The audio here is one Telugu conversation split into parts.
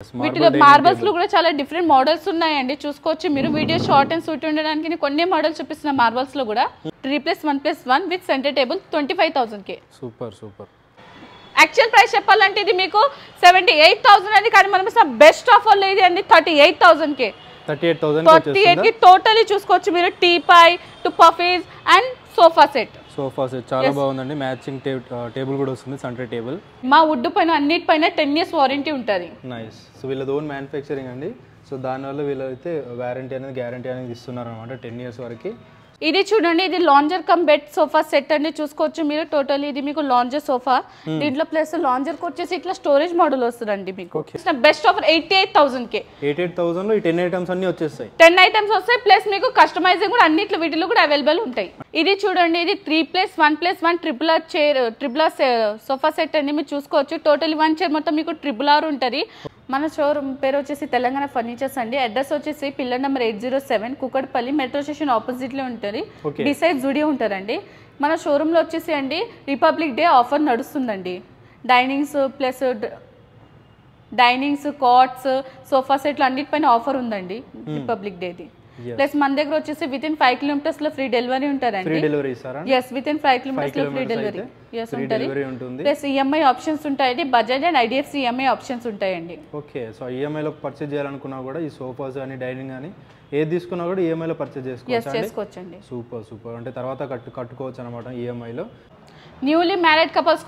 వీటిలో మార్బల్స్ లో కూడా చాలా డిఫరెంట్ మోడల్స్ ఉన్నాయండి. చూసుకోవచ్చు మీరు. వీడియో షార్ట్ అండ్ స్వీట్ ఉండడానికి కొన్ని మోడల్స్ చూపిస్తున్న మార్బల్స్ లో కూడా 3+1+1 with centre table 25,000 K. Super super. Actual price చెప్పాలంటే ఇది మీకు 78,000 అండి, కానీ మనం బెస్ట్ ఆఫర్ లో ఇది అండి 38,000 కే. 38,000 కి టోటలీ చూసుకోవచ్చు మీరు. Teapoy two puffies and sofa set. Sofa set చాలా బాగుందండి. మ్యాచింగ్ టేబుల్ కూడా వస్తుంది, సెంటర్ టేబుల్. మా వుడ్ పైన అన్నిటిపైన 10 years వారంటీ ఉంటుంది. నైస్. సో వీళ్ళది ఓన్ మ్యానుఫ్యాక్చరింగ్ అండి. సో దానివల్ల వీళ్ళైతే వారంటీ అనేది గ్యారంటీ అనేది ఇస్తున్నారు అనమాట 10 years వరకు. ఇది చూడండి, ఇది lounger cum bed sofa set అండి. చూసుకోవచ్చు మీరు. టోటల్ ఇది మీకు లాంజర్ సోఫా. దీంట్లో ప్లస్ లాంజర్ కి వచ్చేసి ఇట్లా స్టోరేజ్ మోడల్ వస్తుందండి మీకు. బెస్ట్ ఆఫర్ 88,000 కే. 88,000 లో ఈ 10 ఐటమ్స్ అన్ని వచ్చేస్తాయి. 10 ఐటమ్స్ వస్తాయి, ప్లస్ మీకు కస్టమైజింగ్ కూడా అన్నిట్లో వీటిలో కూడా అవైలబుల్ ఉంటాయి. ఇది చూడండి, ఇది 3+1+1 ట్రిపుల్ ఆర్ సోఫా సెట్ అండి. మీరు చూసుకోవచ్చు. టోటల్ 1 చైర్ మొత్తం మీకు RRR ఉంటుంది. మన షోరూమ్ పేరు వచ్చేసి తెలంగాణ ఫర్నిచర్స్ అండి. అడ్రస్ వచ్చేసి pillar number 807 Kukatpally metro station opposite లో ఉంటుంది. డిసైడ్ జూడియో ఉంటారండి. మన షోరూమ్ లో వచ్చేసి అండి రిపబ్లిక్ డే ఆఫర్ నడుస్తుందండి. డైనింగ్స్ కాట్స్ సోఫా సెట్లు అన్నిటిపైన ఆఫర్ ఉందండి రిపబ్లిక్ డేది. ప్లస్ మన దగ్గర వచ్చేసి విత్ ఇన్ 5 kilometers లో ఫ్రీ డెలివరీ ఉంటారండి. ఎస్, విత్ ఇన్ 5 kilometers లో ఫ్రీ డెలివరీ ఉంటుంది. ప్లస్ ఈఎంఐ ఆప్షన్స్ ఉంటాయండి. Bajaj and IDFC EMI options ఉంటాయండి. ఓకే. సో ఈఎంఐ లో పర్చేజ్ చేయాలనుకున్నా కూడా ఈ సోఫాస్ అని డైనింగ్ అని ఏది తీసుకున్నా కూడా ఈఎంఐ లో పర్చేజ్ చేసుకోవచ్చండి. Super super. అంటే తర్వాత కట్టుకోవచ్చు అనమాట ఈఎంఐ లో. న్యూలీ మ్యారేడ్ కపుల్స్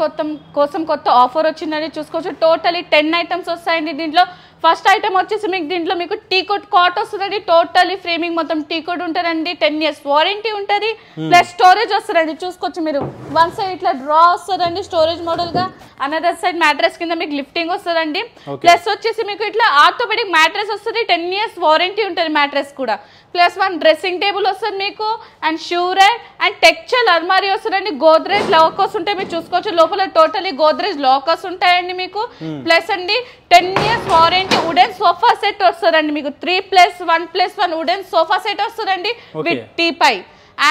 కోసం కొత్త ఆఫర్ వచ్చిందని చూసుకోవచ్చు. టోటలీ 10 ఐటమ్స్ వస్తాయండి దీంట్లో. ఫస్ట్ ఐటమ్ వచ్చేసి మీకు దీంట్లో మీకు టీకోట్ కాట్ వస్తుందండి. టోటలీ ఫ్రేమింగ్ మొత్తం టీకోట్ ఉంటుందండి. 10 years వారంటీ ఉంటుంది. ప్లస్ స్టోరేజ్ వస్తుందండి. చూసుకోవచ్చు మీరు. వన్ సైడ్ ఇట్లా డ్రా వస్తుందండి స్టోరేజ్ మోడల్ గా. అనదర్ సైడ్ మ్యాట్రెస్ కింద మీకు లిఫ్టింగ్ వస్తుందండి. ప్లస్ వచ్చేసి మీకు ఇట్లా ఆర్థోపెడిక్ మ్యాట్రెస్ వస్తుంది. 10 years వారంటీ ఉంటుంది మ్యాట్రెస్ కూడా. ప్లస్ 1 డ్రెస్సింగ్ టేబుల్ వస్తుంది మీకు. అండ్ షూరర్ అండ్ టెక్చర్ అల్మారీ వస్తుందండి. గోద్రేజ్ లాకర్స్ ఉంటాయి మీరు చూసుకోవచ్చు. లోపల టోటలీ గోద్రేజ్ లాకర్స్ ఉంటాయండి మీకు. ప్లస్ అండి 10 years warranty wooden sofa set వస్తుందండి మీకు. 3+1+1 వుడెన్ సోఫా సెట్ వస్తుందండి with teapoy.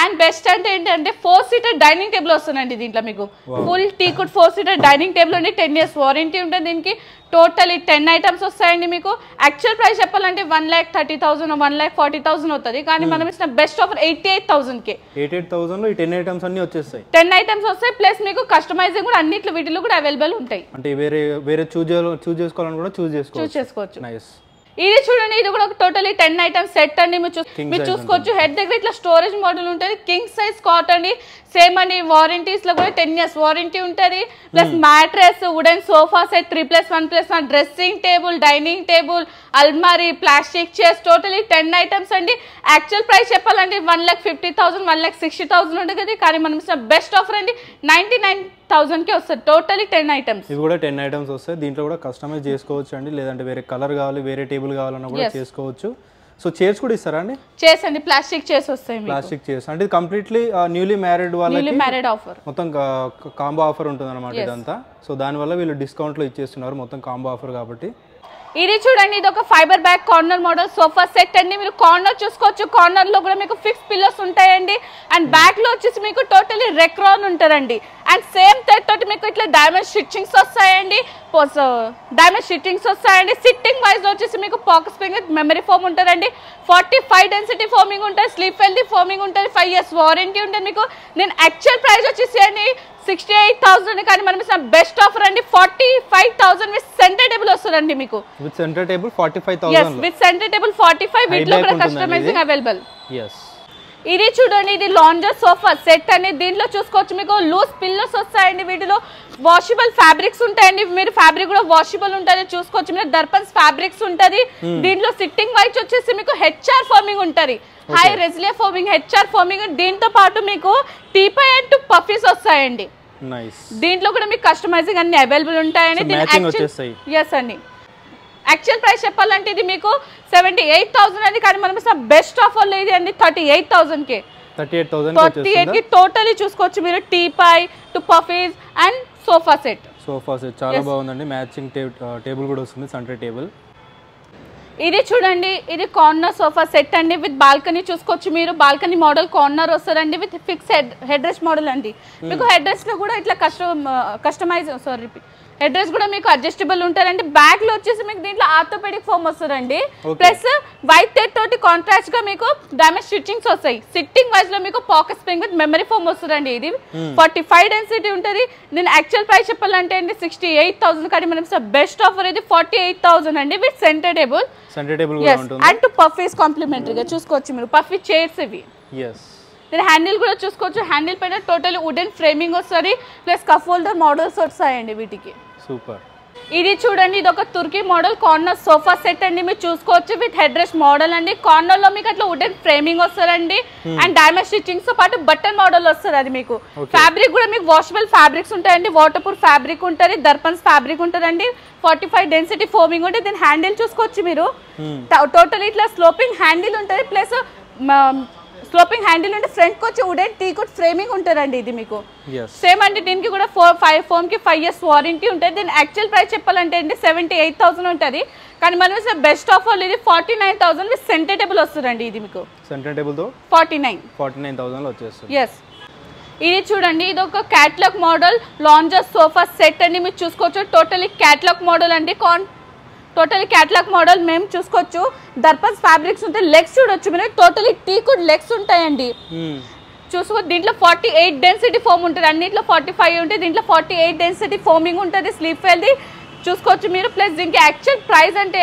And best అంటే ఏంటంటే 4-seater డైనింగ్ టేబుల్ వస్తుందండి దీంట్లో మీకు. ఫుల్ టీకుడ్ 4-seater డైనింగ్ టేబుల్ అండి. 10 years వారంటీ ఉంటుంది దీనికి. టోటలీ 10 ఐటమ్స్ వస్తాయండి మీకు. యాక్చువల్ ప్రైస్ చెప్పాలంటే 1,30,000 1,40,000 అవుతుంది, కానీ మనం ఇచ్చిన బెస్ట్ ఆఫర్ 88,000 కే. 88,000 లో ఈ 10 ఐటమ్స్ అన్ని వచ్చేస్తాయి. 10 ఐటమ్స్ వస్తాయి, ప్లస్ మీకు కస్టమైజింగ్ కూడా అన్నిట్లో వీటిలో కూడా అవైలబుల్ ఉంటాయి. అంటే వేరే చూస్ చేసుకోవాలని కూడా చూస్ చేసుకోవచ్చు. నైస్. ఇది చూడండి, ఇది కూడా టోటలీ 10 ఐటమ్స్ సెట్ అండి. మీరు చూసుకోవచ్చు. హెడ్ దగ్గర ఇట్లా స్టోరేజ్ మోడల్ ఉంటుంది. కింగ్ సైజ్ కాట్ అండి. సేమ్ అండి. వారంటీస్ లో కూడా 10 years వారంటీ ఉంటుంది. Plus mattress wooden sofa set 3+1+1 dressing table dining table అల్మారీ ప్లాస్టిక్ చైర్స్ టోటలీ 10 ఐటమ్స్ అండి. యాక్చువల్ ప్రైస్ చెప్పాలంటే 1,50,000 1,60,000 ఉంటుంది, కానీ మనం బెస్ట్ ఆఫర్ అండి 99,000 కి వస్తుంది. Totally 10 items. ఇవి కూడా 10 ఐటమ్స్ వస్తాయి. దీంట్లో కూడా కస్టమైజ్ చేసుకోవచ్చు అండి. లేదంటే వేరే కలర్ కావాలి, వేరే టేబుల్ కావాలన్నా కూడా చేసుకోవచ్చు. సో చైర్స్ కూడా ఇస్తారా అండి? చైర్స్ అండి ప్లాస్టిక్ చైర్స్ వస్తాయి. ప్లాస్టిక్ చైర్స్ అంటే కంప్లీట్లీ న్యూలీ మ్యారీడ్ వాళ్ళకి ఆఫర్ మొత్తం కాంబో ఆఫర్ ఉంటుంది అనమాట ఇదంతా. సో దానివల్ల వీళ్ళు డిస్కౌంట్ లో ఇచ్చేస్తున్నారు మొత్తం కాంబో ఆఫర్ కాబట్టి. ఇది చూడండి, ఇది ఒక fibre back corner model sofa set అండి. మీరు కార్నర్ చూసుకోవచ్చు. కార్నర్ లో కూడా మీకు ఫిక్స్ పిల్లోస్ ఉంటాయండి. అండ్ బ్యాక్ లో వచ్చేసి మీకు టోటలీ రెక్రాన్ ఉంటుందండి. అండ్ సేమ్ థ్రెడ్ తోటి మీకు ఇట్లా డైమండ్ స్టిచ్చింగ్స్ వస్తాయండి. సిట్టింగ్ వైజ్ వచ్చేసి మీకు పాకెట్ స్ప్రింగ్ మెమరీ ఫోమ్ ఉంటుందండి. 45 డెన్సిటీ ఫోమింగ్ ఉంటుంది. స్లీప్ హెల్తీ ఫోమింగ్ ఉంటుంది. 5 years వారంటీ ఉంటుంది మీకు. నేను యాక్చువల్ ప్రైస్ వచ్చేసి అండి 68,000, కానీ మనం బెస్ట్ ఆఫర్ అండి 45,000 విత్ సెంటర్ టేబుల్ వస్తుందండి మీకు. With centre table 45,000. With centre table 45. వీటిలో కూడా కస్టమైజింగ్ అవైలబుల్. yes. ఇది చూడండి, ఇది లాంజర్ సోఫా సెట్ అండి. దీంట్లో చూసుకోవచ్చు మీకు లూజ్ పిల్లోస్ వస్తాయండి. వీటిలో వాషబుల్ ఫ్యాబ్రిక్స్ ఉంటాయండి. మీరు ఫ్యాబ్రిక్ కూడా వాషబుల్ ఉంటుంది చూసుకోవచ్చు. మీరు దర్పన్స్ ఫ్యాబ్రిక్స్ ఉంటుంది. దీంట్లో సిట్టింగ్ వైజ్ వచ్చేసి మీకు HR ఫోమింగ్ ఉంటుంది. High resilience foaming HR foaming. దీంతో పాటు మీకు టీపై అండ్ పఫీస్ వస్తాయండి. దీంట్లో కూడా మీకు కస్టమైజింగ్ అన్ని అవైలబుల్ ఉంటాయండి. ఎస్ అండి. యాక్చువల్ ప్రైస్ చెప్పాలంటే ఇది మీకు 78,000 అండి, కానీ మనం బెస్ట్ ఆఫర్ లో ఇది అండి 38,000 కే. 38,000 కి టోటలీ చూసుకోవచ్చు మీరు. Teapoy two puffies and sofa set చాలా బాగుందండి. మ్యాచింగ్ టేబుల్ కూడా వస్తుంది, సెంటర్ టేబుల్. ఇది చూడండి, ఇది కార్నర్ సోఫా సెట్ అండి విత్ బాల్కనీ చూసుకోవచ్చు మీరు. బాల్కనీ మోడల్ కార్నర్ వస్తుందండి with fix head rest model అండి. మీకు హెడ్ రెస్ట్ లో కూడా ఇట్లా కస్టమైజ్ హెడ్ రెస్ట్ కూడా మీకు అడ్జస్టబుల్ ఉంటారండి. బ్యాక్ లో వచ్చేసి మీకు దీంట్లో ఆర్థోపెడిక్ ఫోమ్ వస్తుందండి. ప్లస్ వైట్ థ్రెడ్ తోటి కాంట్రాస్ట్ గా మీకు డైమండ్ స్టిచ్చింగ్స్ వస్తాయి. సిట్టింగ్ వైజ్ లో మీకు pocket spring with memory foam వస్తుందండి. ఇది 45 డెన్సిటీ ఉంటుంది. నేను యాక్చువల్ ప్రైస్ చెప్పాలంటే అండి 68,000, కానీ మనం బెస్ట్ ఆఫర్ ఇది 48,000 అండి with centre table. And puffies కాంప్లిమెంటరీగా చూసుకోవచ్చు మీరు. పఫీ చైర్స్ ఇవి. దీని హ్యాండిల్ కూడా చూసుకోవచ్చు. హ్యాండిల్ పైన టోటల్ వుడెన్ ఫ్రేమింగ్ వస్తుంది. ప్లస్ కప్ హోల్డర్ మోడల్స్ వస్తాయండి వీటికి. సూపర్. ఇది చూడండి, ఇది ఒక తుర్కీ మోడల్ కార్నర్ సోఫా సెట్ అండి. మీరు చూసుకోవచ్చు విత్ హెడ్ రెస్ట్ మోడల్ అండి. కార్నర్ లో మీకు అట్లా వుడెన్ ఫ్రేమింగ్ వస్తుందండి. అండ్ డైమండ్ స్టిచ్చింగ్స్ తో పాటు బటన్ మోడల్ వస్తుంది. అది మీకు ఫ్యాబ్రిక్ కూడా మీకు వాషబుల్ ఫ్యాబ్రిక్స్ ఉంటాయండి. వాటర్ ప్రూఫ్ ఫ్యాబ్రిక్ ఉంటుంది. దర్పన్స్ ఫ్యాబ్రిక్ ఉంటుందండి. 45 డెన్సిటీ ఫోమింగ్ ఉంటుంది. దీని హ్యాండిల్ చూసుకోవచ్చు మీరు. టోటల్ ఇట్లా స్లోపింగ్ హ్యాండిల్ ఉంటుంది. ప్లస్ స్లోపింగ్ హ్యాండిల్ ఉంటే ఫ్రంట్ కి వచ్చి వుడెన్ టీకుడ్ ఫ్రేమింగ్ ఉంటుందండి. ఇది మీకు సేమ్ అంటే దీనికి కూడా 5 years వారంటీ ఉంటుంది. దీని యాక్చువల్ ప్రైస్ చెప్పాలంటే అండి 78,000 ఉంటుంది. కానీ మనం బెస్ట్ ఆఫర్ ఇది 49,000 విత్ సెంటర్ టేబుల్ వస్తుందండి. ఇది మీకు సెంటర్ టేబుల్ తో 49,000 లో వచ్చేస్తుంది. ఎస్. ఇది చూడండి, ఇది ఒక catalogue model lounger sofa set అండి. మీరు చూసుకోవచ్చు టోటలీ క్యాటలాగ్ మోడల్ అండి. టోటలీ క్యాటలాగ్ మోడల్ మేము చూసుకోవచ్చు. దర్పన్స్ ఫ్యాబ్రిక్స్ ఉంటాయి. లెగ్స్ చూడొచ్చు మీరు. టోటలీ టీకుడ్ లెగ్స్ ఉంటాయండి. చూసుకో దీంట్లో 48 డెన్సిటీ ఫోమ్ ఉంటుంది. అన్నింటిలో 45 ఉంటుంది. దీంట్లో 48 డెన్సిటీ ఫోమింగ్ ఉంటుంది. స్లీప్ వెల్ది చూసుకోవచ్చు మీరు. ప్లస్ దీనికి యాక్చువల్ ప్రైస్ అంటే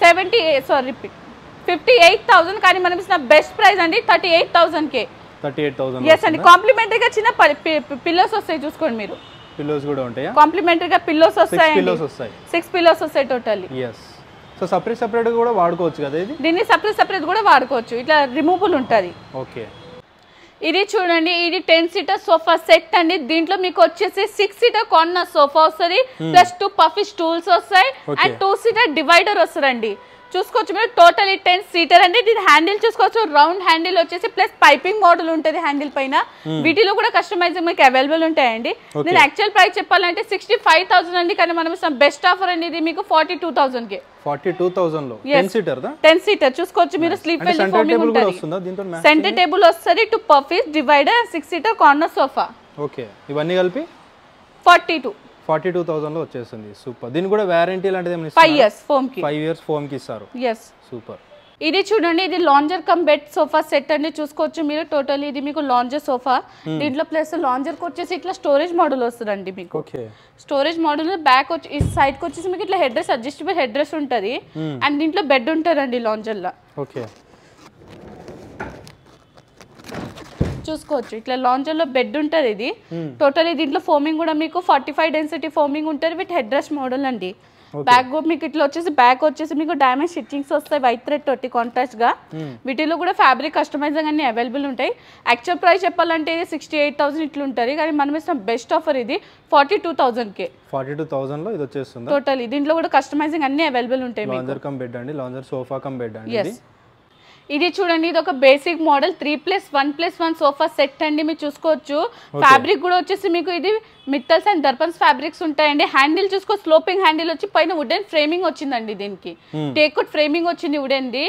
58,000, కానీ మనం ఇచ్చిన బెస్ట్ ప్రైస్ అండి 38,000కే. 38,000. ఎస్ అండి. కాంప్లిమెంటరీగా చిన్న పిల్లోస్ వస్తాయి. చూసుకోండి మీరు. పిల్లోస్ కూడా ఉంటాయా? కాంప్లిమెంటరీగా పిల్లోస్ వస్తాయి. 6 పిల్లోస్ వస్తాయి టోటల్లీ. yes. సో సెపరేట్ కూడా వాడుకోవచ్చు కదా ఇది? దీన్ని సెపరేట్ కూడా వాడుకోవచ్చు. ఇట్లా రిమూవబుల్ ఉంటుంది. ఓకే. ఇది చూడండి, ఇది 10 సీటర్ సోఫా సెట్ అండి. దీంట్లో మీకు వచ్చేసి 6 సీటర్ కార్నర్ సోఫా వస్తుంది. ప్లస్ 2 పఫీ స్టూల్స్ వస్తాయి. అండ్ 2 సీటర్ డివైడర్ వస్తుందండి. చూసుకోవచ్చు మీరు. టోటలీ 10 సీటర్ అండి. దీని హ్యాండిల్ చూసుకోవచ్చు. రౌండ్ హ్యాండిల్ వచ్చేసి ప్లస్ పైపింగ్ మోడల్ ఉంటుంది హ్యాండిల్ పైన. వీటిలో కూడా కస్టమైజింగ్ మీకు అవైలబుల్ ఉంటాయండి. దీని యాక్చువల్ ప్రైస్ చెప్పాలంటే 65,000 అండి, కానీ మనం బెస్ట్ ఆఫర్ అండి ఇది మీకు 42,000కే. 42,000 లో 10 సీటర్ దా? 10 సీటర్ చూసుకోవచ్చు మీరు. స్లీప్ వెల్ ఫోమింగ్ ఉంటుంది. సెంటర్ టేబుల్ వస్తుంది. 2 puffies divider, 6 seater corner sofa. Okay. ఇవన్నీ కలిపి 42,000 లో వచ్చేస్తుంది. సూపర్. దీని కూడా వారంటీ లాంటిది ఏమైనా 5 years ఫోమ్ కి. 5 years ఫోమ్ కి ఇస్తారు. yes. సూపర్. ఇది చూడండి, ఇది lounger cum bed sofa set అండి. చూసుకోవచ్చు మీరు. టోటల్ ఇది మీకు లాంజర్ సోఫా. దీంట్లో ప్లస్ లాంజర్ కి వచ్చేసి ఇట్లా స్టోరేజ్ మోడల్ వస్తుందండి మీకు. స్టోరేజ్ మోడల్ బ్యాక్ వచ్చి ఈ సైడ్ కి వచ్చేసి మీకు ఇట్లా head rest, adjustable head rest ఉంటుంది. అండ్ దీంట్లో బెడ్ ఉంటుందండి లాంజర్ లా. ఓకే. చూసుకోవచ్చు ఇట్లా లాంజర్ లో బెడ్ ఉంటుంది. ఇది టోటల్ దీంట్లో ఫోమింగ్ కూడా మీకు 45 డెన్సిటీ ఫోమింగ్ ఉంటుంది విత్ హెడ్ రెస్ట్ మోడల్ అండి. బ్యాక్ మీకు ఇట్లా వచ్చేసి బ్యాక్ వచ్చేసి మీకు డైమండ్ స్టిచ్చింగ్స్ వస్తాయి వైట్ థ్రెడ్ తోటి కాంట్రాస్ట్ గా. వీటిలో కూడా ఫ్యాబ్రిక్ కస్టమైజింగ్ అన్ని అవైలబుల్ ఉంటాయి. యాక్చువల్ ప్రైస్ చెప్పాలంటే ఇది 68,000 ఇట్లా ఉంటుంది, కానీ మనం ఇస్తాం బెస్ట్ ఆఫర్ ఇది 42,000కే. 42,000 లో ఇది వచ్చేస్తుంది టోటల్. దీంట్లో కూడా కస్టమైజింగ్ అన్ని అవైలబుల్ ఉంటాయి. లాంజర్ కమ్ బెడ్ అండి. లాంజర్ సోఫా కమ్ బెడ్ అండి. ఇది చూడండి, ఇది ఒక బేసిక్ మోడల్ 3+1+1 సోఫా సెట్ అండి. మీరు చూసుకోవచ్చు. ఫ్యాబ్రిక్ కూడా వచ్చేసి మీకు ఇది మిట్టల్స్ అండ్ దర్పన్స్ ఫ్యాబ్రిక్స్ ఉంటాయండి. హ్యాండిల్ చూసుకో. స్లోపింగ్ హ్యాండిల్ వచ్చి పైన వుడెన్ ఫ్రేమింగ్ వచ్చిందండి. దీనికి టేక్వుడ్ ఫ్రేమింగ్ వచ్చింది వుడెన్ది.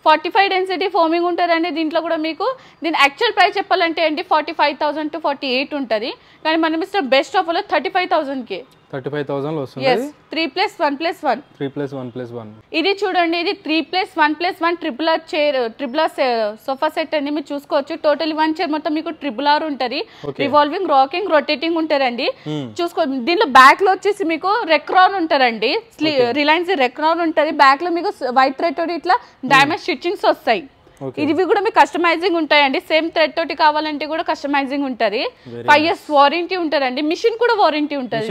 45 డెన్సిటీ ఫోమింగ్ ఉంటుందండి. దీంట్లో కూడా మీకు దీని యాక్చువల్ ప్రైస్ చెప్పాలంటే అండి 45,000 to 48 ఉంటుంది, కానీ మనం ఇస్తున్న బెస్ట్ ఆఫర్లో 35,000కే. 35,000 లో వస్తుంది. 3+1+1. ఇది చూడండి, ఇది 3+1+1 ట్రిపుల్ ఆర్ సోఫా సెట్ అండి. మీరు చూసుకోవచ్చు. టోటల్ 1 చైర్ మొత్తం మీకు ట్రిపుల్ ఆర్ ఉంటుంది. రివాల్వింగ్, రాకింగ్, రొటేటింగ్ ఉంటారండి. చూసుకో. దీంట్లో బ్యాక్ లో వచ్చేసి మీకు రెక్రాన్ ఉంటారండి. రిలయన్స్ రెక్రాన్ ఉంటుంది. బ్యాక్ లో మీకు వైట్ థ్రెడ్ తోటి ఇట్లా డైమండ్ స్టిచ్చింగ్స్ వస్తాయి. ఇవి కూడా మీకు కస్టమైజింగ్ ఉంటాయండి. సేమ్ థ్రెడ్ తోటి కావాలంటే కూడా కస్టమైజింగ్ ఉంటుంది. 5 years వారంటీ ఉంటుందండి. మిషన్ కూడా వారంటీ ఉంటుంది.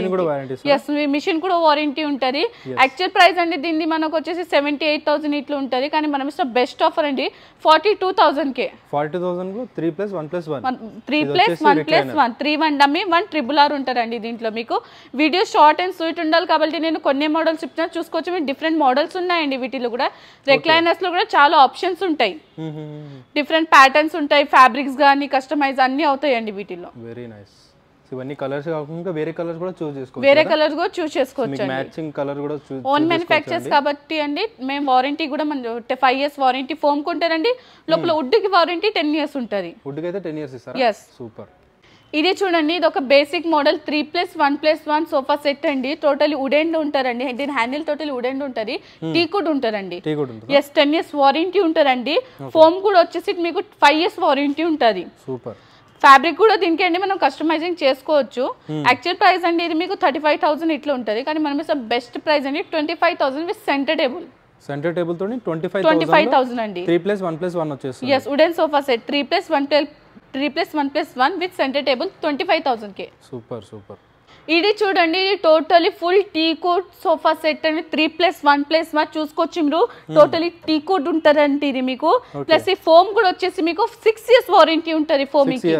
ఎస్, మిషన్ కూడా వారంటీ ఉంటుంది. యాక్చువల్ ప్రైస్ అండి దీన్ని మనకు వచ్చేసి 78,000 ఇట్లా ఉంటుంది, కానీ మనం ఇష్టం బెస్ట్ ఆఫర్ అండి 42,000కే. 42,000 3+1+1 3 డమ్మీ 1 ట్రిపుల్ ఆర్ ఉంటారండి. దీంట్లో మీకు వీడియో షార్ట్ అండ్ స్వీట్ ఉండాలి కాబట్టి నేను కొన్ని మోడల్స్ చెప్తున్నా. చూసుకోవచ్చు. మీకు డిఫరెంట్ మోడల్స్ ఉన్నాయండి. వీటిలో కూడా రెక్లైనర్స్ లో కూడా చాలా ఆప్షన్స్ ఉంటాయి. డిఫరెంట్ ప్యాటర్న్స్ ఉంటాయి. ఫ్యాబ్రిక్స్ గానీ కస్టమైజ్ అన్ని అవుతాయండి వీటిలో. Very nice. ఇవన్నీ కలర్స్ కాకుండా వేరే కలర్స్ కూడా చూస్ చేసుకోవచ్చు. వేరే కలర్స్ కూడా చూస్ చేసుకోవచ్చు. మ్యాచింగ్ కలర్ కూడా చూస్ ఓన్ మ్యానుఫ్యాక్చర్స్ కాబట్టి అండి. మేము వారంటీ కూడా 5 years వారంటీ ఫోమ్ కొంటారండి. లోపల వుడ్ కి వారంటీ 10 years ఉంటుంది. వుడ్ కి అయితే 10 years ఇస్తారా? yes. సూపర్. ఇది చూడండి, ఇది ఒక బేసిక్ మోడల్ 3+1+1 సోఫా సెట్ అండి. టోటలీ వుడెన్ ఉంటారండి. దీని హ్యాండిల్ టోటలీ వుడెన్ ఉంటుంది. టీకుడ్ ఉంటారండి. ఎస్ 10 years వారంటీ ఉంటారండి. ఫోమ్ కూడా వచ్చేసి మీకు 5 years వారంటీ ఉంటుంది. సూపర్. ఫ్యాబ్రిక్ కూడా దీనికి అండి మనం కస్టమైజింగ్ చేసుకోవచ్చు. యాక్చువల్ ప్రైస్ అండి ఇది మీకు 35,000 ఇట్లా ఉంటుంది. కానీ మనం బెస్ట్ ప్రైస్ అండి 25,000 with centre table. Centre table తోని 25,000 అండి. 3+1+1 వచ్చేస్తుంది. yes wooden sofa set 3+1+1 with centre table 25,000 K. Super. ఇది చూడండి, ఇది టోటలీ ఫుల్ టీకుడ్ సోఫా సెట్ అండి. 3+1+1 చూసుకోవచ్చు మీరు. టోటలీ టీకుడ్ ఉంటదండి ఇది మీకు. ప్లస్ ఈ ఫోమ్ కూడా వచ్చేసి మీకు 6 years వారంటీ ఉంటుంది ఫోమ్ కి.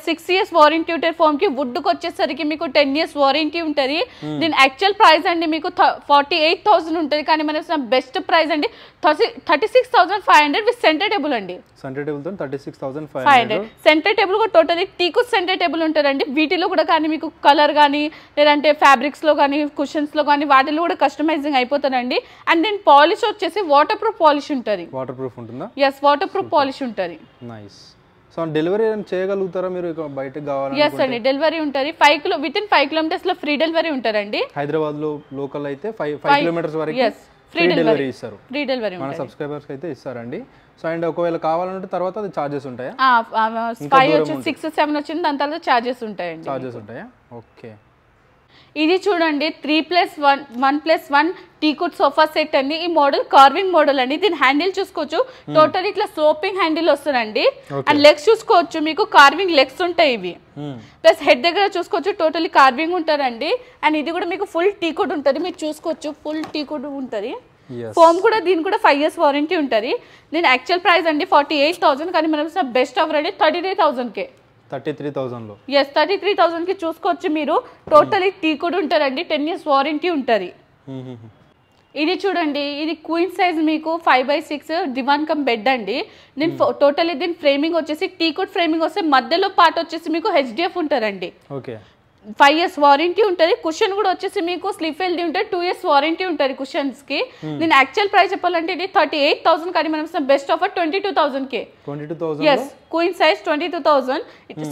6 years వారంటీ ఉంటుంది ఫోమ్ కి. వుడ్ కి వచ్చేసరికి మీకు 10 years వారంటీ ఉంటుంది. దీని యాక్చువల్ ప్రైస్ అండి మీకు 48,000 ఉంటుంది. కానీ మన బెస్ట్ ప్రైస్ అండి 36,500 విత్ సెంటర్ టేబుల్ అండి. సెంటర్ టేబుల్ తో 36,500. సెంటర్ టేబుల్ కూడా టోటలీ టీకుడ్ సెంటర్ టేబుల్ ఉంటుందండి. వీటిలో కూడా కానీ మీకు కలర్ కానీ లేదంటే ఫ్యాబ్రిక్స్ లో కానీ కుషన్స్ లో కానీ వాటిలో కూడా కస్టమైజింగ్ అయిపోతుందండి. అండ్ దీని పాలిష్ వచ్చేసి వాటర్ ప్రూఫ్ పాలిష్ ఉంటుంది. వాటర్ ప్రూఫ్ ఉంటుందా? yes వాటర్ ప్రూఫ్ పాలిష్ ఉంటుంది. నైస్. సో డెలివరీ చేయగలుగుతారా మీరు బయటకు కావాలంటే? yes అండి, డెలివరీ ఉంటుంది. 5 kilometers లో ఫ్రీ డెలివరీ ఉంటుందండి. హైదరాబాద్ లో లోకల్ అయితే 5 kilometers వరకు ఫ్రీ డెలివరీ ఇస్తారు. ఫ్రీ డెలివరీ మన సబ్స్క్రైబర్స్ కి అయితే ఇస్తారండి. సో అండ్ ఒకవేళ కావాలంటే తర్వాత అది చార్జెస్ ఉంటాయా? 5 వచ్చి 6 7 వచ్చింది, దాని తర్వాత చార్జెస్ ఉంటాయా? ఓకే. ఇది చూడండి 3+1+1 టీకుడ్ సోఫా సెట్ అండి. ఈ మోడల్ కార్వింగ్ మోడల్ అండి. దీని హ్యాండిల్ చూసుకోవచ్చు, టోటల్ ఇట్లా స్లోపింగ్ హ్యాండిల్ వస్తుందండి. అండ్ లెగ్స్ చూసుకోవచ్చు, మీకు కార్వింగ్ లెగ్స్ ఉంటాయి ఇవి. ప్లస్ హెడ్ దగ్గర చూసుకోవచ్చు, టోటలీ కార్వింగ్ ఉంటారండి. అండ్ ఇది కూడా మీకు ఫుల్ టీకుడ్ ఉంటుంది. మీరు చూసుకోవచ్చు ఫుల్ టీకుడ్ ఉంటుంది. ఫోమ్ కూడా దీని కూడా 5 years వారంటీ ఉంటుంది. దీని యాక్చువల్ ప్రైస్ అండి 48,000. కానీ మనం బెస్ట్ ఆఫర్ అండి 33,000 కే. 33,000 లో. yes 33,000 కి చూసుకోవచ్చు మీరు. టోటలీ టీకుడ్ ఉంటారండి. 10 years వారంటీ ఉంటుంది. ఇది చూడండి, ఇది క్వీన్ సైజ్ మీకు 5/6 దివాన్ కమ్ బెడ్ అండి. దీని టోటలీ దీని ఫ్రేమింగ్ వచ్చేసి టీకుడ్ ఫ్రేమింగ్ వస్తే మధ్యలో పార్ట్ వచ్చేసి మీకు HDF ఉంటారండి. 5 years వారంటీ ఉంటుంది. కుషన్ కూడా వచ్చేసి మీకు స్లిప్ వెల్ది ఉంటుంది. 2 years వారంటీ ఉంటుంది కుషన్స్ కి. దీని యాక్చువల్ ప్రైస్ చెప్పాలంటే ఇది 38,000. కానీ మనం బెస్ట్ ఆఫర్ 22,000 కే. 22,000. yes queen size 22,000.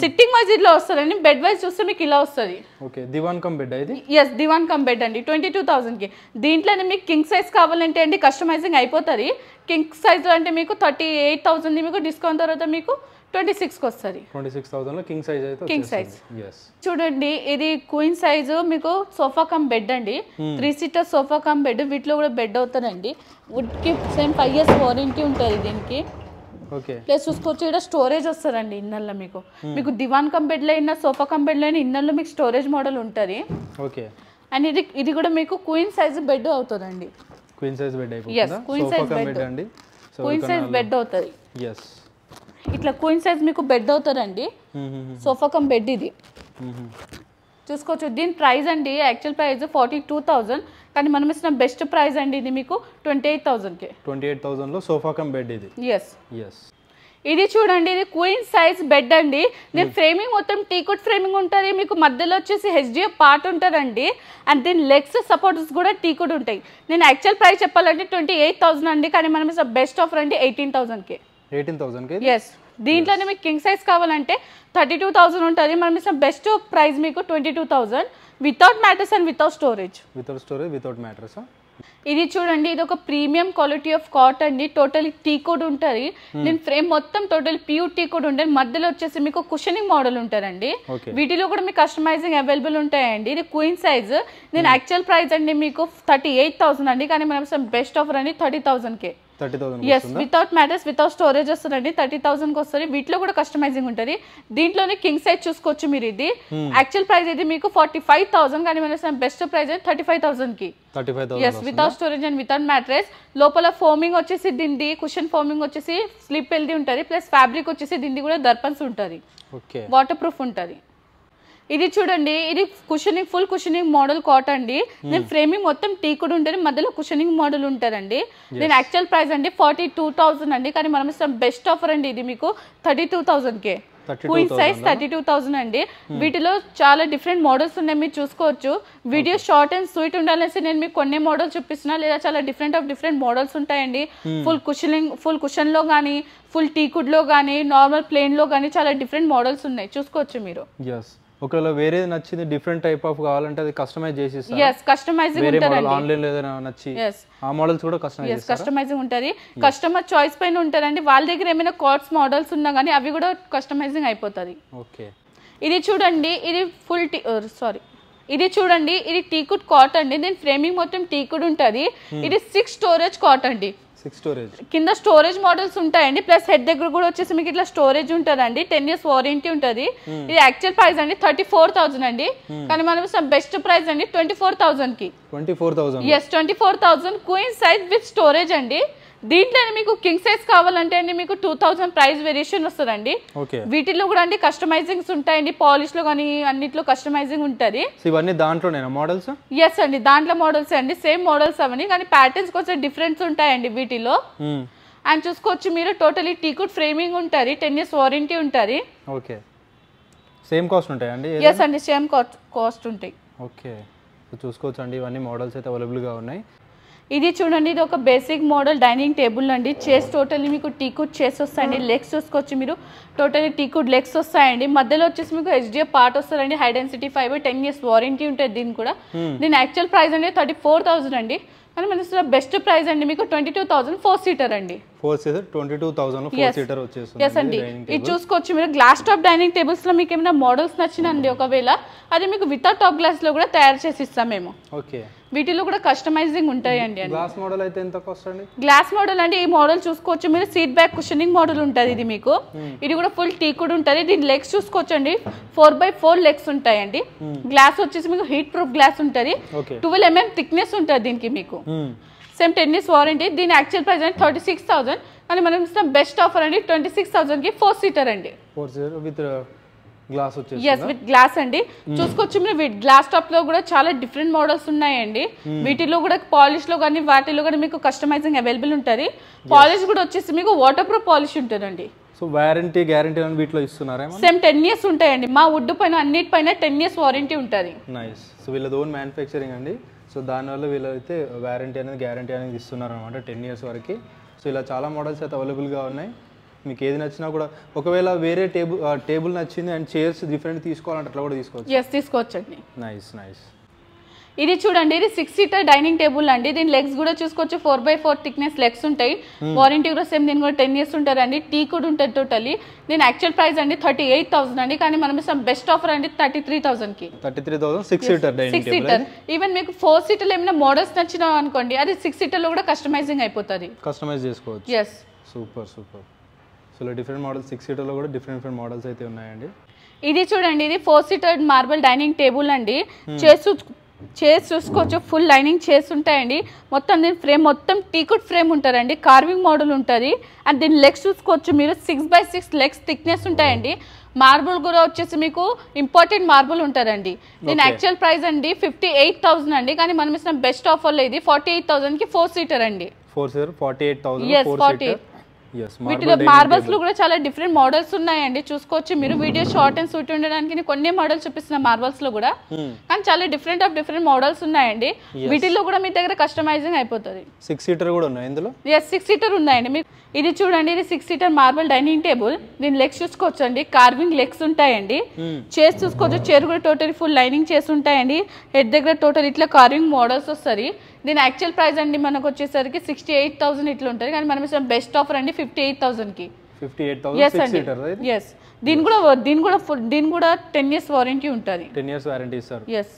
Sitting wise ఇట్లా వస్తుందండి. బెడ్ వైజ్ చూస్తే మీకు ఇలా వస్తుంది. ఓకే, దివాన్ కమ్ బెడ్ ఇది. yes దివాన్ కమ్ బెడ్ అండి 22,000 కి. దీంట్లోనే మీకు కింగ్ సైజ్ కావాలంటే అండి కస్టమైజింగ్ అయిపోతుంది. కింగ్ సైజ్ అంటే మీకు 38,000 మీకు డిస్కౌంట్ తర్వాత మీకు 26 కి వస్తుంది. 26,000 లో కింగ్ సైజ్ అయితే కింగ్ సైజ్. yes చూడండి, ఇది క్వీన్ సైజ్ మీకు సోఫా కమ్ బెడ్ అండి. 3-seater sofa cum bed. వీటిలో కూడా బెడ్ అవుతుందండి. వుడ్ కి సేమ్ 5 years వారంటీ ఉంటుంది దీనికి. ఓకే. ప్లస్ చూసుకోవచ్చు, ఇక్కడ స్టోరేజ్ వస్తుందండి ఇన్నర్లో మీకు. మీకు దివాన్ కమ్ బెడ్ లో అయినా సోఫా కమ్ బెడ్ లో అయినా ఇన్నర్లో మీకు స్టోరేజ్ మోడల్ ఉంటుంది. ఓకే. అండ్ ఇది కూడా మీకు క్వీన్ సైజ్ బెడ్ అవుతుందండి. క్వీన్ సైజ్ బెడ్ అయిపోతుందా? క్వీన్ సైజ్ బెడ్ అండి. క్వీన్ సైజ్ బెడ్ అవుతుంది. yes ఇట్లా క్వీన్ సైజ్ మీకు బెడ్ అవుతారండి. సోఫా కమ్ బెడ్ ఇది చూసుకోవచ్చు. దీని ప్రైస్ అండి యాక్చువల్ ప్రైస్ 42,000. కానీ మనం ఇచ్చిన బెస్ట్ ప్రైస్ అండి ఇది మీకు 28,000 కే. 28,000 లో సోఫా కమ్ బెడ్ ఇది. yes ఇది చూడండి, ఇది క్వీన్ సైజ్ బెడ్ అండి. దీని ఫ్రేమింగ్ మొత్తం టీకుడ్ ఫ్రేమింగ్ ఉంటుంది. మీకు మధ్యలో వచ్చేసి HDF పార్ట్ ఉంటుందండి. అండ్ దీని లెగ్స్ సపోర్ట్స్ కూడా టీకుడ్ ఉంటాయి. నేను యాక్చువల్ ప్రైస్ చెప్పాలంటే 28,000 అండి. కానీ మనం బెస్ట్ ఆఫర్ అండి 18,000 కే. 18,000 కి. yes దీంట్లోనే మీకు కింగ్ సైజ్ కావాలంటే 32,000 ఉంటుంది. మనం ఇచ్చిన బెస్ట్ ప్రైస్ మీకు 22,000 without mattress and without storage. Without mattress. ఇది చూడండి, ఇది ఒక ప్రీమియం క్వాలిటీ ఆఫ్ కాట్ అండి. టోటలీ టీకోడ్ ఉంటుంది. దీని ఫ్రేమ్ మొత్తం టోటల్ ప్యూర్ టీకోడ్ ఉంటుంది. మధ్యలో వచ్చేసి మీకు కుషనింగ్ మోడల్ ఉంటుందండి. వీటిలో కూడా మీకు కస్టమైజింగ్ అవైలబుల్ ఉంటాయండి. ఇది క్వీన్ సైజ్. దీని యాక్చువల్ ప్రైస్ అండి మీకు 38,000 అండి. కానీ మనం బెస్ట్ ఆఫర్ అండి 30,000 కే. 30,000. yes without mattress without storage వస్తుందండి. 30,000 కి వస్తుంది. వీటిలో కూడా కస్టమైజింగ్ ఉంటుంది. దీంట్లోనే కింగ్ సైజ్ చూసుకోవచ్చు మీరు. ఇది యాక్చువల్ ప్రైస్ ఇది మీకు 45,000. కానీ మనం బెస్ట్ ప్రైస్ 35,000 కి. yes without storage and without mattress. లోపల ఫోమింగ్ వచ్చేసి దీనిది కుషన్ ఫోమింగ్ వచ్చేసి స్లిప్ వెల్ది ఉంటుంది. ప్లస్ ఫ్యాబ్రిక్ వచ్చేసి దీనిది కూడా దర్పన్స్ ఉంటుంది. వాటర్ ప్రూఫ్ ఉంటుంది. ఇది చూడండి, ఇది cushioning full cushioning model cot అండి. దీని ఫ్రేమింగ్ మొత్తం టీకుడ్ ఉంటుంది. మధ్యలో కుషనింగ్ మోడల్ ఉంటుందండి. దీని యాక్చువల్ ప్రైస్ అండి 42,000 అండి. కానీ మనం బెస్ట్ ఆఫర్ అండి ఇది మీకు 32,000 కే. క్వీన్ సైజ్ 32,000 అండి. వీటిలో చాలా డిఫరెంట్ మోడల్స్ ఉన్నాయి, మీరు చూసుకోవచ్చు. వీడియో షార్ట్ అండ్ స్వీట్ ఉండాలనేసి నేను మీకు కొన్ని మోడల్స్ చూపిస్తున్నా, లేదా చాలా డిఫరెంట్ మోడల్స్ ఉంటాయండి. ఫుల్ కుషన్ లో కానీ, ఫుల్ టీకుడ్ లో కానీ, నార్మల్ ప్లేన్ లో కానీ చాలా డిఫరెంట్ మోడల్స్ ఉన్నాయి, చూసుకోవచ్చు మీరు. ఒకవేళ వేరే నచ్చింది డిఫరెంట్ టైప్ ఆఫ్ కావాలంటే అది కస్టమైజ్ చేసి ఇస్తారు. yes కస్టమైజింగ్ ఉంటదండి. ఆన్లైన్ లో ఏదైనా నచ్చి ఆ మోడల్స్ కూడా కస్టమైజ్ చేస్తారు. కస్టమైజింగ్ ఉంటది, కస్టమర్ చాయిస్ పైన ఉంటారండి. వాళ్ళ దగ్గర ఏమైనా కార్డ్స్ మోడల్స్ ఉన్నా కానీ అవి కూడా కస్టమైజింగ్ అయిపోతది. ఓకే, ఇది చూడండి, ఇది ఇది చూడండి, ఇది టీకుడ్ కాట్ అండి. దీని ఫ్రేమింగ్ మొత్తం టీకుడ్ ఉంటది. ఇది 6 స్టోరేజ్ కాట్ అండి. కింద స్టోరేజ్ మోడల్స్ ఉంటాయండి, ప్లస్ హెడ్ దగ్గర కూడా వచ్చేసి మీకు ఇట్లా స్టోరేజ్ ఉంటదండి. 10 years వారంటీ ఉంటది. ఇది యాక్చువల్ ప్రైస్ అండి 34,000 అండి, కానీ మనం బెస్ట్ ప్రైస్ అండి 24,000 కి. 24,000 క్వీన్ సైజ్ విత్ స్టోరేజ్ అండి. దీంట్లో మీకు కింగ్ సైజ్ కావాలంటే అండి మీకు 2,000 ప్రైస్ వేరియేషన్ వస్తుందండి. వీటిలో కూడా అండి కస్టమైజింగ్స్ ఉంటాయండి, పాలిష్ లో కానీ అన్నిట్లో కస్టమైజింగ్ ఉంటది. ఇవన్నీ దాంట్లోనేనా మోడల్స్? ఎస్ అండి, దాంట్లో మోడల్స్ అండి, సేమ్ మోడల్స్ అవన్నీ, కానీ ప్యాటర్న్స్ కొంచెం డిఫరెన్స్ ఉంటాయండి వీటిలో. అండ్ చూసుకోవచ్చు మీరు, టోటలీ టీకుడ్ ఫ్రేమింగ్ ఉంటుంది, 10 years వారంటీ ఉంటుంది. ఓకే, సేమ్ కాస్ట్ ఉంటాయండి? ఎస్ అండి, సేమ్ కాస్ట్ ఉంటాయి. ఓకే, చూసుకోవచ్చు అండి, ఇవన్నీ మోడల్స్ అయితే అవైలబుల్గా ఉన్నాయి. ఇది చూడండి, ఇది ఒక బేసిక్ మోడల్ డైనింగ్ టేబుల్ అండి. చైర్స్ టోటల్లీ మీకు టీకుడ్ చైర్స్ వస్తాయండి. లెగ్స్ చూసుకోవచ్చు మీరు, టోటల్లీ టీకుడ్ లెగ్స్ వస్తాయండి. మధ్యలో వచ్చేసి మీకు HDF పార్ట్ వస్తుందండి, high density fibre, 10 years warranty ఉంటుంది దీనికి కూడా. దీని యాక్చువల్ ప్రైస్ అండి 34,000 అండి, కానీ మన బెస్ట్ ప్రైస్ అండి మీకు 22,000 4 seater అండి. 4 seater 22,000 4 seater వచ్చేస్తుంది. yes అండి, ఇది చూసుకోవచ్చు మీరు. గ్లాస్ టాప్ డైనింగ్ టేబుల్స్ లో మీకు ఏమైనా మోడల్స్ నచ్చినండి ఒకవేళ, అది మీకు వితౌట్ టాప్ గ్లాస్ లో కూడా తయారు చేసి ఇస్తాం మేము. ఓకే, వీటిలో కూడా కస్టమైజింగ్ ఉంటాయండి. గ్లాస్ మోడల్ అయితే ఎంత కాస్ట్ అండి? గ్లాస్ మోడల్ అంటే ఈ మోడల్ చూసుకోవచ్చు మీరు, సీట్ బ్యాక్ కుషనింగ్ మోడల్ ఉంటుంది ఇది మీకు. ఇది కూడా ఫుల్ టీకుడ్ ఉంటుంది. దీని లెగ్స్ చూసుకోవచ్చు అండి, 4x4 లెగ్స్ ఉంటాయండి. గ్లాస్ వచ్చేసి మీకు హీట్ ప్రూఫ్ గ్లాస్ ఉంటుంది, 12 mm థిక్నెస్ ఉంటుంది దీనికి మీకు. Same 10 years warranty. దీని యాక్చువల్ ప్రైస్ అంటే 36,000, కానీ మనం ఇస్తాం బెస్ట్ ఆఫర్ అండి 26,000 కి 4 seater అండి. 4 seater విత్ గ్లాస్ వచ్చేసి. yes విత్ గ్లాస్ అండి. చూసుకోవచ్చు మీరు, గ్లాస్ టాప్ లో కూడా చాలా డిఫరెంట్ మోడల్స్ ఉన్నాయండి. వీటిలో కూడా పాలిష్ లో కానీ వాటిలో కూడా మీకు కస్టమైజింగ్ అవైలబుల్ ఉంటుంది. పాలిష్ కూడా వచ్చేసి మీకు వాటర్ ప్రూఫ్ పాలిష్ ఉంటుందండి. సో వారంటీ గ్యారంటీ అని వీటిలో ఇస్తున్నారా? సేమ్ 10 years ఉంటాయండి. మా వుడ్ పైన అన్నిటిపైన 10 years వారంటీ ఉంటుంది. నైస్. సో వీళ్ళది ఓన్ మ్యానుఫ్యాక్చరింగ్ అండి. సో దానివల్ల వీళ్ళైతే వారంటీ అనేది గ్యారంటీ అనేది ఇస్తున్నారు అనమాట 10 years వరకు. సో ఇలా చాలా మోడల్స్ అయితే అవైలబుల్గా ఉన్నాయి. మీకు ఏది నచ్చినా కూడా, ఒకవేళ వేరే టేబుల్ నచ్చింది అండ్ చైర్స్ డిఫరెంట్ తీసుకోవాలంటే అట్లా కూడా తీసుకోవచ్చు. ఎస్, తీసుకోవచ్చండి. Nice nice. ఇది చూడండి, ఇది 6 seater డైనింగ్ టేబుల్ అండి. దీని లెగ్స్ కూడా చూసుకోవచ్చు, 4x4 థిక్నెస్ లెగ్స్ ఉంటాయి. వారంటీ కూడా సేమ్, దీని కూడా 10 years ఉంటుందండి. టీ కూడా ఉంటుంది టోటలీ. దీని యాక్చువల్ ప్రైస్ అండి 38,000 అండి, కానీ మనం ఇస్తాం బెస్ట్ ఆఫర్ అండి 33,000 కి. 33,000 6 seater డైనింగ్ టేబుల్. ఈవెన్ మీకు 4 seater ఏమైనా మోడల్స్ నచ్చినా అనుకోండి, అది 6 seater లో కూడా కస్టమైజింగ్ అయిపోతుంది, కస్టమైజ్ చేసుకోవచ్చు. Yes, super super. సో ఇలా డిఫరెంట్ మోడల్స్ 6 seater లో కూడా డిఫరెంట్ మోడల్స్ అయితే ఉన్నాయండి. ఇది చూడండి, ఇది 4 seater మార్బల్ డైనింగ్ టేబుల్ అండి. చైర్స్ చూసుకోవచ్చు, ఫుల్ లైనింగ్ చైర్స్ ఉంటాయండి. మొత్తం దీని ఫ్రేమ్ మొత్తం టీకుడ్ ఫ్రేమ్ ఉంటారండి, కార్వింగ్ మోడల్ ఉంటుంది. అండ్ దీని లెగ్స్ చూసుకోవచ్చు మీరు, 6x6 లెగ్స్ థిక్నెస్ ఉంటాయండి. మార్బుల్ కూడా వచ్చేసి మీకు ఇంపార్టెంట్ మార్బుల్ ఉంటుందండి. దీని యాక్చువల్ ప్రైస్ అండి 58,000 అండి, కానీ మనం ఇస్తున్న బెస్ట్ ఆఫర్లో ఇది 48,000 కి 4 seater అండి. 4 seater 48,000. yes 48. వీటిలో మార్బల్స్ లో కూడా చాలా డిఫరెంట్ మోడల్స్ ఉన్నాయండి, చూసుకోవచ్చు మీరు. వీడియో షార్ట్ అండ్ స్వీట్ ఉండడానికి కొన్ని మోడల్స్ చూపిస్తున్న మార్బల్స్ లో కూడా, కానీ చాలా డిఫరెంట్ మోడల్స్ ఉన్నాయండి. వీటిలో కూడా మీ దగ్గర కస్టమైజింగ్ అయిపోతుంది. 6 seater కూడా ఉన్నాయి ఇందులో. ఎస్, 6 seater ఉన్నాయండి. మీకు ఇది చూడండి, ఇది 6 seater మార్బల్ డైనింగ్ టేబుల్. దీని లెగ్స్ చూసుకోవచ్చు అండి, కార్వింగ్ లెగ్స్ ఉంటాయండి. చైర్స్ చూసుకోవచ్చు, చైర్ కూడా టోటల్ ఫుల్ లైనింగ్ చైర్స్ ఉంటాయండి. హెడ్ దగ్గర టోటల్ ఇట్లా కార్వింగ్ మోడల్స్ వస్తుంది. దీని యాక్చువల్ ప్రైస్ అండి మనకు వచ్చేసరికి 68,000 ఇట్లా ఉంటుంది, కానీ మనం ఇస్తాం బెస్ట్ ఆఫర్ అండి 58,000 కి. 58,000 ఎస్, దీని కూడా 10 years వారంటీ ఉంటుంది. 10 years వారంటీ ఇస్తారు. ఎస్.